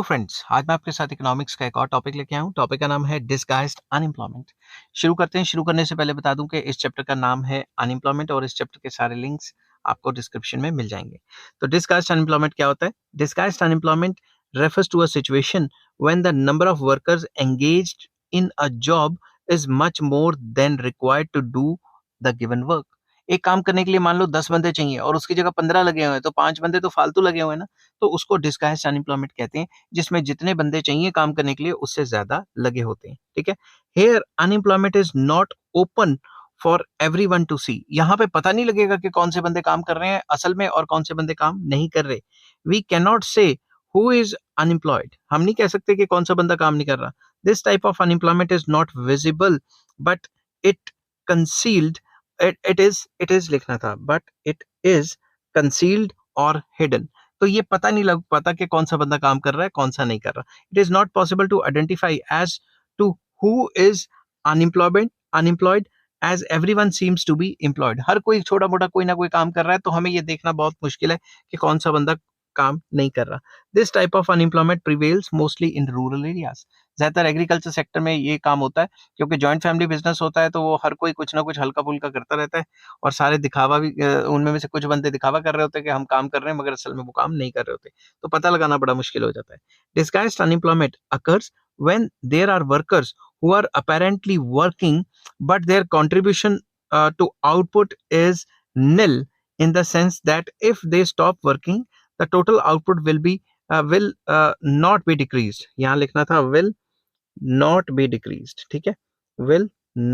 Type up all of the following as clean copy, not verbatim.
Friends, आज मैं आपके साथ इकोनॉमिक्स का एक और टॉपिक लेके आया हूँ। टॉपिक का नाम है डिस्गाइज्ड अनएम्प्लॉयमेंट। शुरू करते हैं। शुरू करने से पहले बता दूं कि इस चैप्टर का नाम है अनएम्प्लॉयमेंट और इस चैप्टर के सारे लिंक्स आपको डिस्क्रिप्शन में मिल जाएंगे। तो डिस्गाइज्ड अनएम्प्लॉयमेंट क्या होता है? Disguised unemployment refers to a situation when the number of workers engaged in a job is much more than required to do the given work. एक काम करने के लिए मान लो 10 बंदे चाहिए और उसकी जगह 15 लगे हुए हैं, तो 5 बंदे तो फालतू लगे हुए हैं ना। तो उसको डिस्गाइज्ड अनएम्प्लॉयमेंट कहते हैं, जिसमें जितने बंदे चाहिए काम करने के लिए उससे ज्यादा लगे होते हैं। ठीक है। Here unemployment is not open for everyone to see. यहाँ पे पता नहीं लगेगा कि कौन से बंदे काम कर रहे हैं असल में और कौन से बंदे काम नहीं कर रहे। वी कैन नॉट से हु इज अनएम्प्लॉयड। हम नहीं कह सकते कि कौन सा बंदा काम नहीं कर रहा। This type of unemployment is not visible but it concealed. It is लिखना था, बट इट इज कंसील्ड और हिडन। तो ये पता नहीं लग पाता कि कौन सा बंदा काम कर रहा है कौन सा नहीं कर रहा। It is not possible to identify as to who is unemployed as everyone seems to be employed. हर कोई छोटा मोटा कोई ना कोई काम कर रहा है, तो हमें ये देखना बहुत मुश्किल है कि कौन सा बंदा काम नहीं कर रहा। This type of unemployment prevails mostly in rural areas. ज्यादातर एग्रीकल्चर सेक्टर में ये काम होता है, क्योंकि जॉइंट फैमिली बिजनेस होता है, तो वो हर कोई कुछ ना कुछ हल्का फुल्का करता रहता है और सारे दिखावा भी उनमें में से कुछ बंदे दिखावा कर रहे होते हैं कि हम काम कर रहे हैं, मगर असल में वो काम नहीं कर रहे होते। तो पता लगाना बड़ा मुश्किल हो जाता है। Disguised unemployment occurs when there are workers who are apparently working but their contribution to output is nil, in the sense that if they stop working the total output will not be decreased. यहाँ लिखना था will not be decreased। ठीक है, will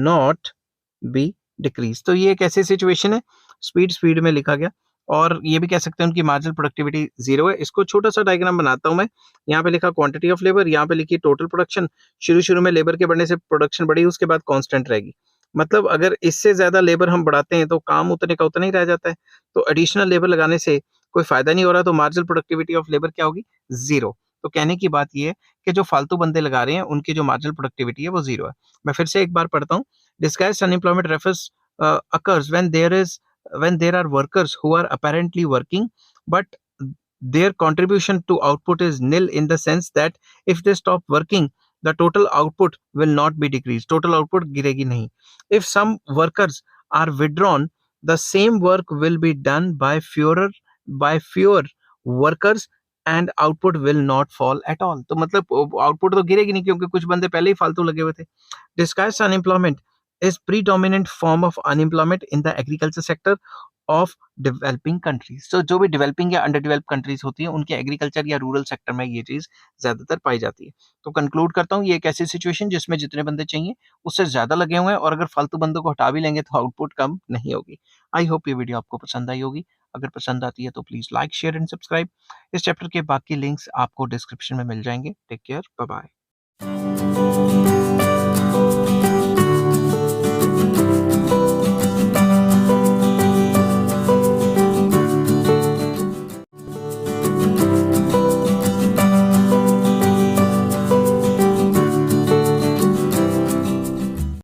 not be decreased। तो ये एक ऐसी situation है, स्पीड में लिखा गया, और ये भी कह सकते हैं उनकी मार्जिनल प्रोडक्टिविटी जीरो है। इसको छोटा सा डायग्राम बनाता हूं मैं। यहाँ पे लिखा क्वांटिटी ऑफ लेबर, यहाँ पे लिखी टोटल प्रोडक्शन। शुरू में लेबर के बढ़ने से प्रोडक्शन बढ़ी, उसके बाद कांस्टेंट रहेगी। मतलब अगर इससे ज्यादा लेबर हम बढ़ाते हैं तो काम उतने का उतना ही रह जाता है। तो एडिशनल लेबर लगाने से कोई फायदा नहीं हो रहा, तो मार्जिनल प्रोडक्टिविटी ऑफ लेबर क्या होगी? जीरो। तो कहने की बात ये है कि जो फालतू बंदे लगा रहे हैं उनकी जो मार्जिनल प्रोडक्टिविटी है वो जीरो है। मैं फिर से एक बार पढ़ता हूँ। Disguised unemployment refers occurs when there are workers who are apparently working but their contribution to output is nil, in the sense that if they stop working the total output will not be decreased, total output गिरेगी नहीं। If some workers are withdrawn the same work will be done by fewer workers and output will not fall at all। तो मतलब output तो गिरेगी नहीं, क्योंकि कुछ बंदे पहले ही फालतू लगे हुए थे। Disguised unemployment is predominant form of unemployment in the agriculture sector of developing countries। तो जो भी डेवलपिंग या अंडर डेवलप कंट्रीज होती हैं उनके एग्रीकल्चर या रूरल सेक्टर में ये चीज ज्यादातर पाई जाती है। तो कंक्लूड करता हूँ, ये एक ऐसी सिचुएशन जिसमें जितने बंदे चाहिए उससे ज्यादा लगे हुए हैं, और अगर फालतू बंदों को हटा भी लेंगे तो आउटपुट कम नहीं होगी। आई होप ये वीडियो आपको पसंद आई होगी। अगर पसंद आती है तो please like, share and subscribe. इस चैप्टर के बाकी लिंक्स आपको डिस्क्रिप्शन में मिल जाएंगे। Take care, bye bye.